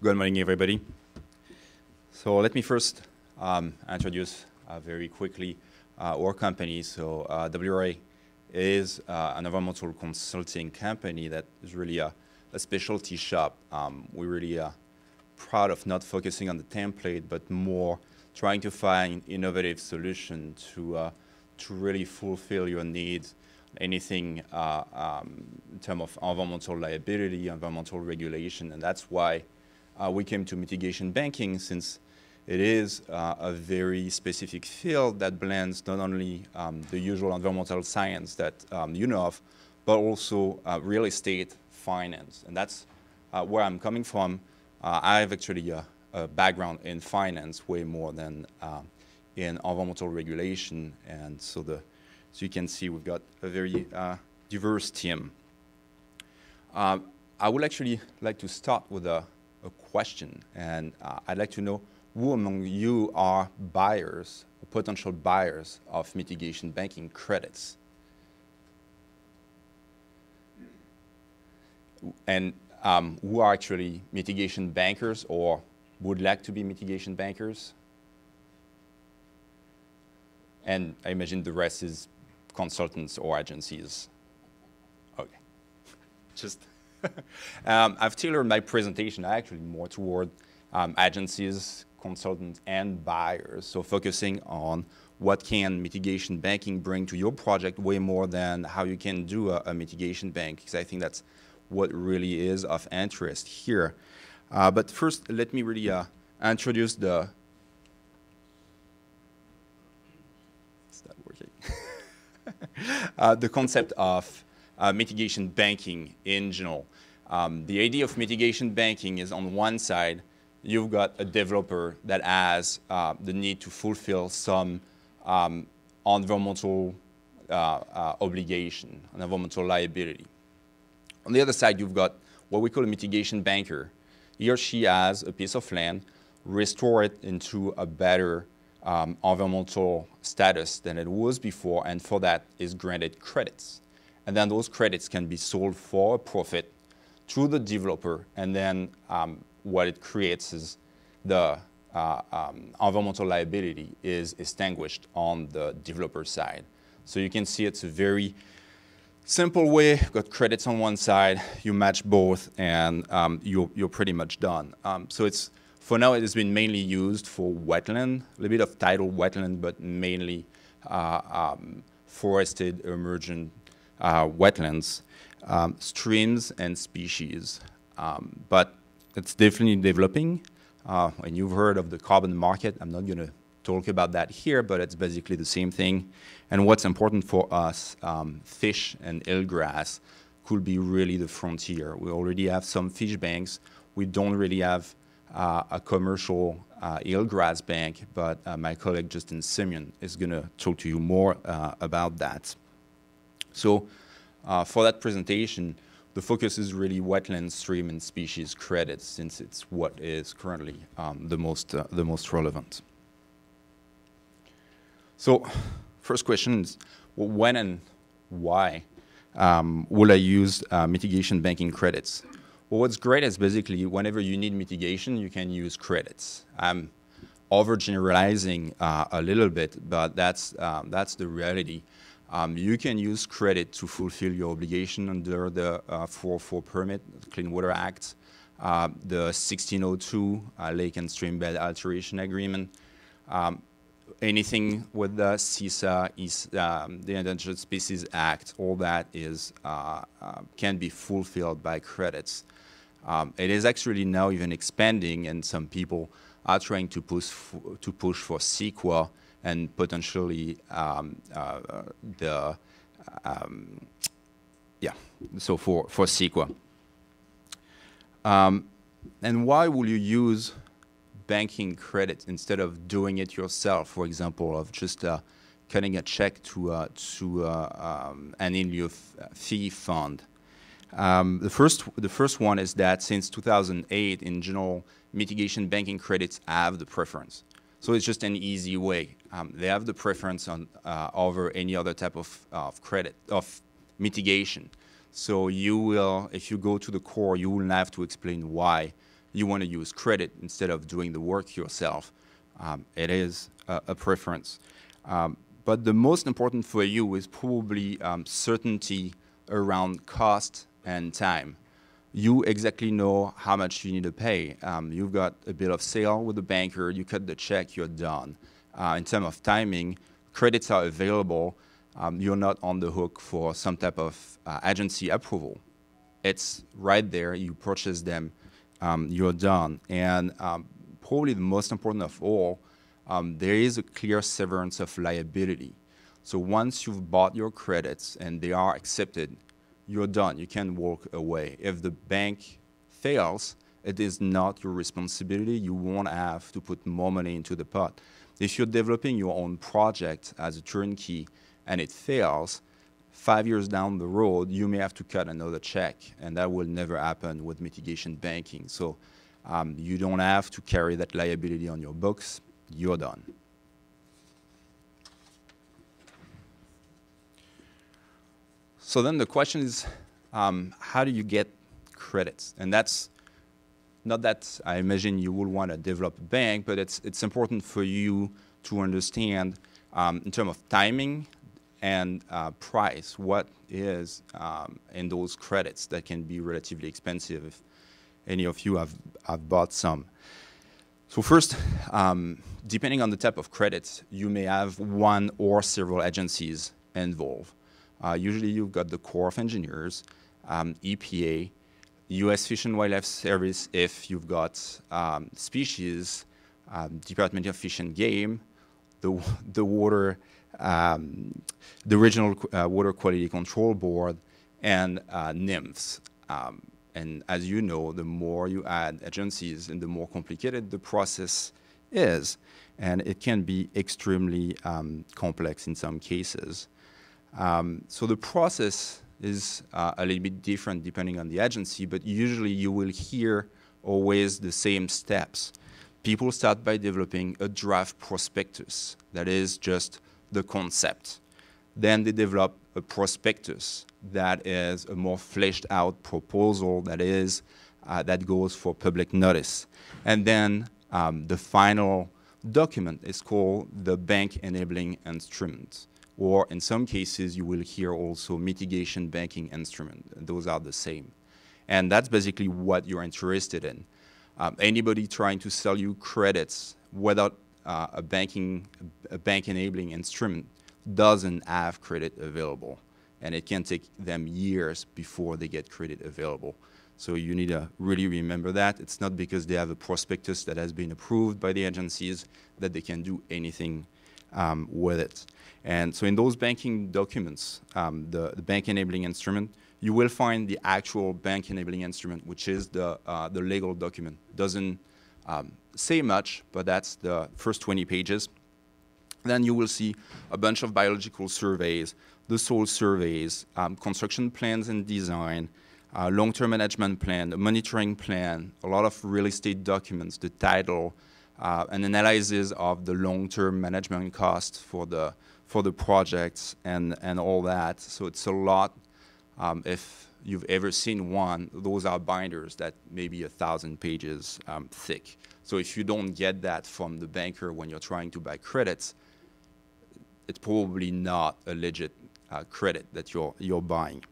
Good morning, everybody. So let me first introduce very quickly our company. So WRA is an environmental consulting company that is really a specialty shop. We're really proud of not focusing on the template, but more trying to find innovative solutions to really fulfill your needs. Anything in terms of environmental liability, environmental regulation, and that's why we came to mitigation banking, since it is a very specific field that blends not only the usual environmental science that you know of, but also real estate finance. And that's where I'm coming from. I have actually a background in finance way more than in environmental regulation, and so you can see we've got a very diverse team. I would actually like to start with a question, and I'd like to know who among you are buyers, or potential buyers of mitigation banking credits? And who are actually mitigation bankers or would like to be mitigation bankers? And I imagine the rest is consultants or agencies. Okay. Just I've tailored my presentation actually more toward agencies, consultants, and buyers. So focusing on what can mitigation banking bring to your project way more than how you can do a mitigation bank, because I think that's what really is of interest here. But first, let me really introduce the the concept of mitigation banking in general. The idea of mitigation banking is, on one side, you've got a developer that has the need to fulfill some environmental obligation, an environmental liability. On the other side, you've got what we call a mitigation banker. He or she has a piece of land, restore it into a better environmental status than it was before, and for that is granted credits. And then those credits can be sold for a profit to the developer, and then what it creates is the environmental liability is extinguished on the developer side. So you can see it's a very simple way. You've got credits on one side, you match both, and you're pretty much done. So it's, for now, it has been mainly used for wetland, a little bit of tidal wetland, but mainly forested emergent wetlands, streams, and species. But it's definitely developing. And you've heard of the carbon market. I'm not going to talk about that here, but it's basically the same thing. And what's important for us, fish and eelgrass could be really the frontier. We already have some fish banks. We don't really have a commercial eelgrass bank, but my colleague Justin Simeon is going to talk to you more about that. So for that presentation, the focus is really wetland, stream, and species credits, since it's what is currently the most relevant. So first question is, well, when and why will I use mitigation banking credits? Well, what's great is basically whenever you need mitigation, you can use credits. I'm overgeneralizing a little bit, but that's the reality. You can use credit to fulfill your obligation under the 404 permit, the Clean Water Act, the 1602 Lake and Stream Bed Alteration Agreement, anything with the CISA, the Endangered Species Act. All that is can be fulfilled by credits. It is actually now even expanding, and some people are trying to push for CEQA and potentially so for CEQA. And why will you use banking credit instead of doing it yourself? For example, of just cutting a check to an annual fee fund. The first one is that since 2008, in general, mitigation banking credits have the preference. So it's just an easy way. They have the preference on over any other type of credit, of mitigation. So you will, if you go to the core, you will have to explain why you want to use credit instead of doing the work yourself, it is a preference. But the most important for you is probably certainty around cost and time. You exactly know how much you need to pay. You've got a bill of sale with the banker, you cut the check, you're done. In terms of timing, credits are available. You're not on the hook for some type of agency approval. It's right there, you purchase them, you're done. And probably the most important of all, there is a clear severance of liability. So once you've bought your credits and they are accepted, you're done. You can walk away. If the bank fails, it is not your responsibility. You won't have to put more money into the pot. If you're developing your own project as a turnkey and it fails, 5 years down the road, you may have to cut another check, and that will never happen with mitigation banking. So you don't have to carry that liability on your books. You're done. So then the question is, how do you get credits? And that's not that I imagine you will want to develop a bank, but it's important for you to understand in terms of timing and price, what is in those credits that can be relatively expensive if any of you have bought some. So first, depending on the type of credits, you may have one or several agencies involved. Usually you've got the Corps of Engineers, EPA, U.S. Fish and Wildlife Service if you've got species, Department of Fish and Game, the water, the Regional Water Quality Control Board, and NIMFs. And as you know, the more you add agencies and the more complicated the process is, and it can be extremely complex in some cases. So the process is a little bit different depending on the agency, but usually you will hear always the same steps. People start by developing a draft prospectus, that is just the concept. Then they develop a prospectus that is a more fleshed out proposal that goes for public notice. And then the final document is called the bank enabling instrument. Or in some cases, you will hear also mitigation banking instrument. Those are the same. And that's basically what you're interested in. Anybody trying to sell you credits without a bank enabling instrument doesn't have credit available. And it can take them years before they get credit available. So you need to really remember that. It's not because they have a prospectus that has been approved by the agencies that they can do anything with it. And so in those banking documents, the bank enabling instrument, you will find the actual bank enabling instrument, which is the legal document. Doesn't say much, but that's the first 20 pages. Then you will see a bunch of biological surveys, the soil surveys, construction plans and design, long-term management plan, a monitoring plan, a lot of real estate documents, the title, an analysis of the long-term management cost for the projects and all that. So it's a lot. If you've ever seen one, those are binders that may be 1,000 pages thick. So if you don't get that from the banker when you're trying to buy credits, it's probably not a legit credit that you're buying.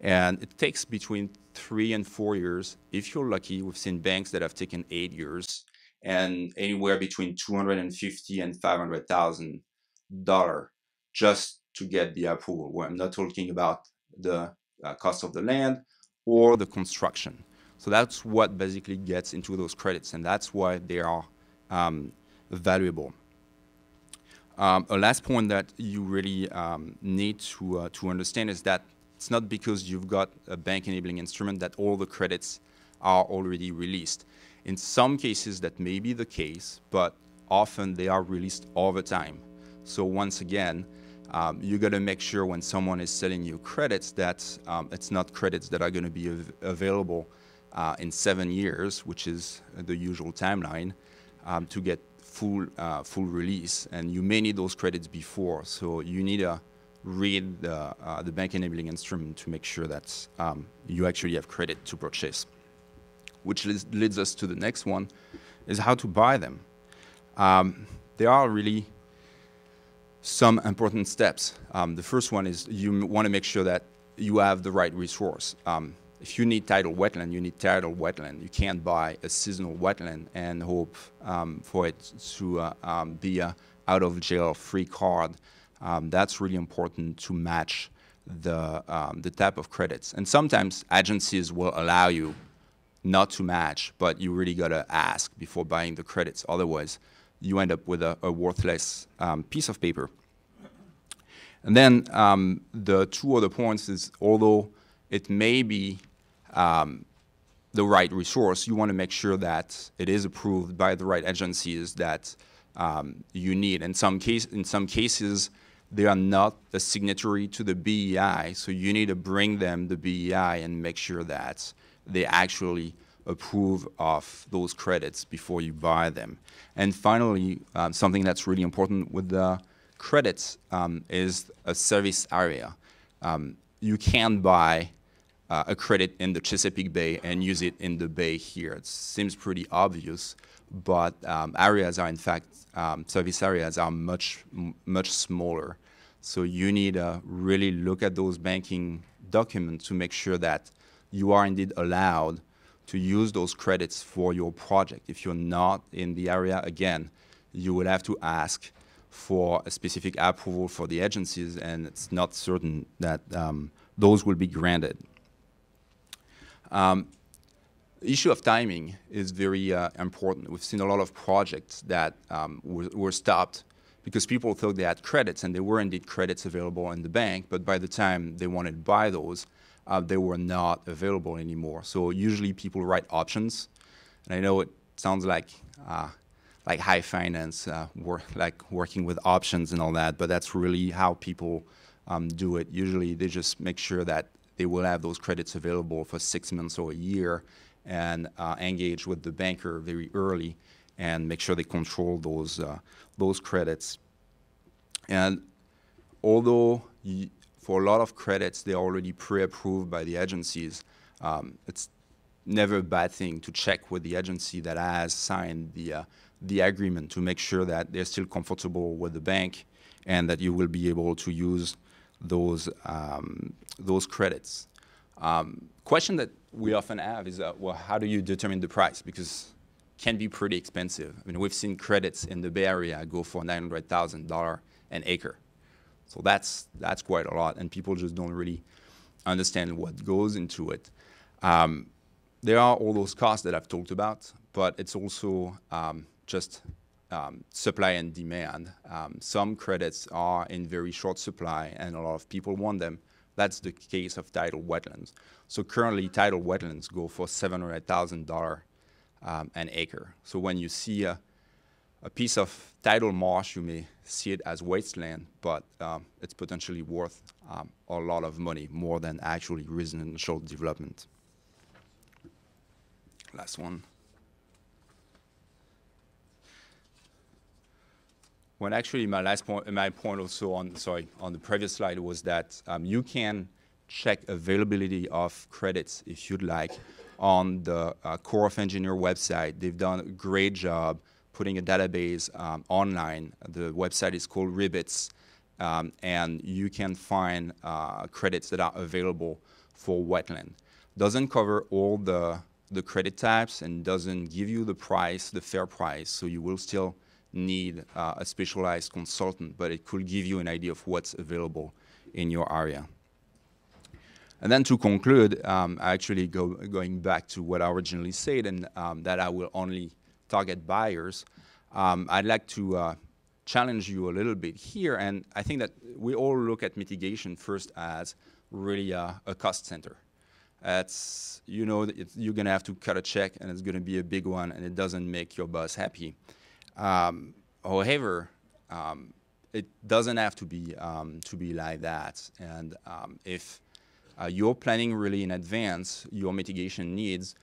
And it takes between 3 and 4 years. If you're lucky, we've seen banks that have taken 8 years and anywhere between $250,000 and $500,000 just to get the approval. Well, I'm not talking about the cost of the land or the construction. So that's what basically gets into those credits, and that's why they are valuable. A last point that you really need to understand is that it's not because you've got a bank enabling instrument that all the credits are already released. In some cases that may be the case, but often they are released all the time. So once again, you got to make sure when someone is selling you credits that it's not credits that are going to be available in 7 years, which is the usual timeline, to get full release. And you may need those credits before, so you need to read the bank enabling instrument to make sure that you actually have credit to purchase. which leads us to the next one, is how to buy them. There are really some important steps. The first one is you want to make sure that you have the right resource. If you need tidal wetland, you need tidal wetland. You can't buy a seasonal wetland and hope for it to be a out-of-jail-free card. That's really important to match the type of credits. And sometimes agencies will allow you not to match, but you really got to ask before buying the credits. Otherwise, you end up with a worthless piece of paper. And then the two other points is, although it may be the right resource, you want to make sure that it is approved by the right agencies that you need. In some cases, they are not a signatory to the BEI, so you need to bring them the BEI and make sure that they actually approve of those credits before you buy them. And finally, something that's really important with the credits is a service area. You can buy a credit in the Chesapeake Bay and use it in the bay here. It seems pretty obvious, but areas are in fact, service areas are much smaller. So you need to really look at those banking documents to make sure that you are indeed allowed to use those credits for your project. If you're not in the area, again, you will have to ask for a specific approval for the agencies, and it's not certain that those will be granted. The issue of timing is very important. We've seen a lot of projects that were stopped because people thought they had credits, and there were indeed credits available in the bank, but by the time they wanted to buy those, they were not available anymore. So usually people write options, and I know it sounds like high finance, like working with options and all that, but that's really how people do it. Usually they just make sure that they will have those credits available for 6 months or a year, and engage with the banker very early and make sure they control those credits. And although for a lot of credits they're already pre-approved by the agencies, it's never a bad thing to check with the agency that has signed the agreement to make sure that they're still comfortable with the bank and that you will be able to use those credits. Question that we often have is, well, how do you determine the price? Because it can be pretty expensive. I mean, we've seen credits in the Bay Area go for $900,000 an acre. So that's quite a lot, and people just don't really understand what goes into it. There are all those costs that I've talked about, but it's also just supply and demand. Some credits are in very short supply, and a lot of people want them. That's the case of tidal wetlands. So currently, tidal wetlands go for $700,000 an acre. So when you see a piece of tidal marsh, you may see it as wasteland, but it's potentially worth a lot of money, more than actually residential development. Last one. When actually my point also on the previous slide was that you can check availability of credits if you'd like on the Corps of Engineers website. They've done a great job putting a database online. The website is called Ribbits, and you can find credits that are available for wetland. Doesn't cover all the credit types and doesn't give you the price, the fair price, so you will still need a specialized consultant, but it could give you an idea of what's available in your area. And then to conclude, actually going back to what I originally said, and that I will only target buyers, I'd like to challenge you a little bit here, and I think that we all look at mitigation first as really a cost center. It's, you know, you're going to have to cut a check, and it's going to be a big one, and it doesn't make your boss happy. However, it doesn't have to be like that. And if you're planning really in advance your mitigation needs,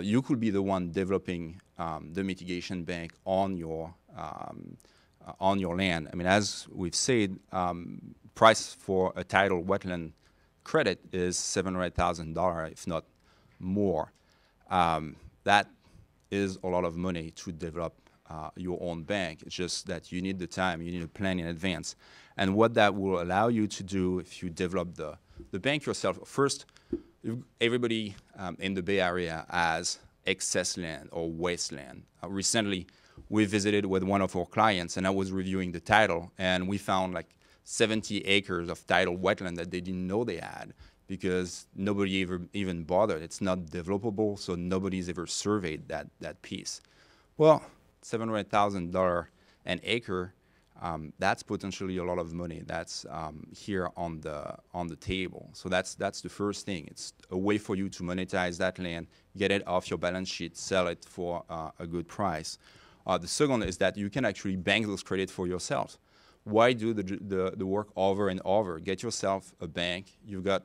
you could be the one developing the mitigation bank on your land. I mean, as we've said, price for a tidal wetland credit is $700,000, if not more. that is a lot of money to develop your own bank. It's just that you need the time, you need a plan in advance. And what that will allow you to do if you develop the bank yourself, first, everybody in the Bay Area has excess land or wasteland. Recently, we visited with one of our clients, and I was reviewing the title, and we found like 70 acres of tidal wetland that they didn't know they had because nobody ever even bothered. It's not developable, so nobody's ever surveyed that piece. Well, $700,000 an acre, that's potentially a lot of money. That's here on the table. So that's the first thing. It's a way for you to monetize that land, get it off your balance sheet, sell it for a good price. The second is that you can actually bank those credits for yourself. Why do the work over and over? Get yourself a bank. You've got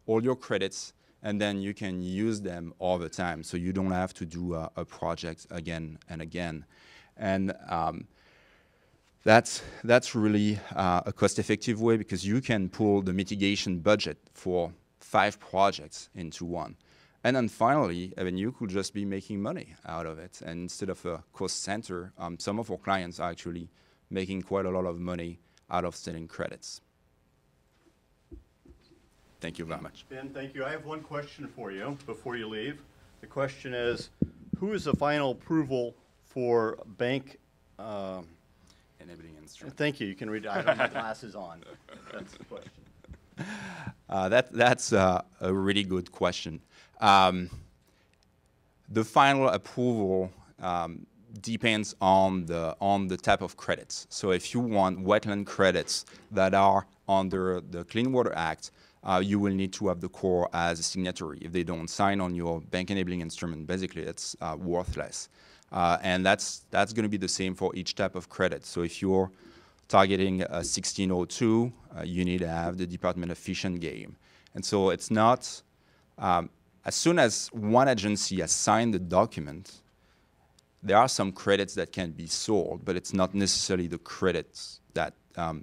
all your credits, and then you can use them all the time, so you don't have to do a project again and again. And that's really a cost-effective way because you can pull the mitigation budget for 5 projects into one. And then finally, I mean, you could just be making money out of it. And instead of a cost center, some of our clients are actually making quite a lot of money out of selling credits. Thank you very much. Ben, thank you. I have one question for you before you leave. The question is, who is the final approval for bank enabling instrument? Thank you. You can read it. I don't have glasses on. That's the question. That's a really good question. The final approval depends on the type of credits. So if you want wetland credits that are under the Clean Water Act, you will need to have the Corps as a signatory. If they don't sign on your bank enabling instrument, basically it's worthless. And that's going to be the same for each type of credit. So if you're targeting 1602, you need to have the Department of Fish and Game. And so it's not, as soon as one agency has signed the document, there are some credits that can be sold, but it's not necessarily the credits that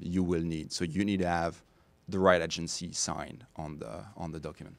you will need. So you need to have the right agency sign on the document.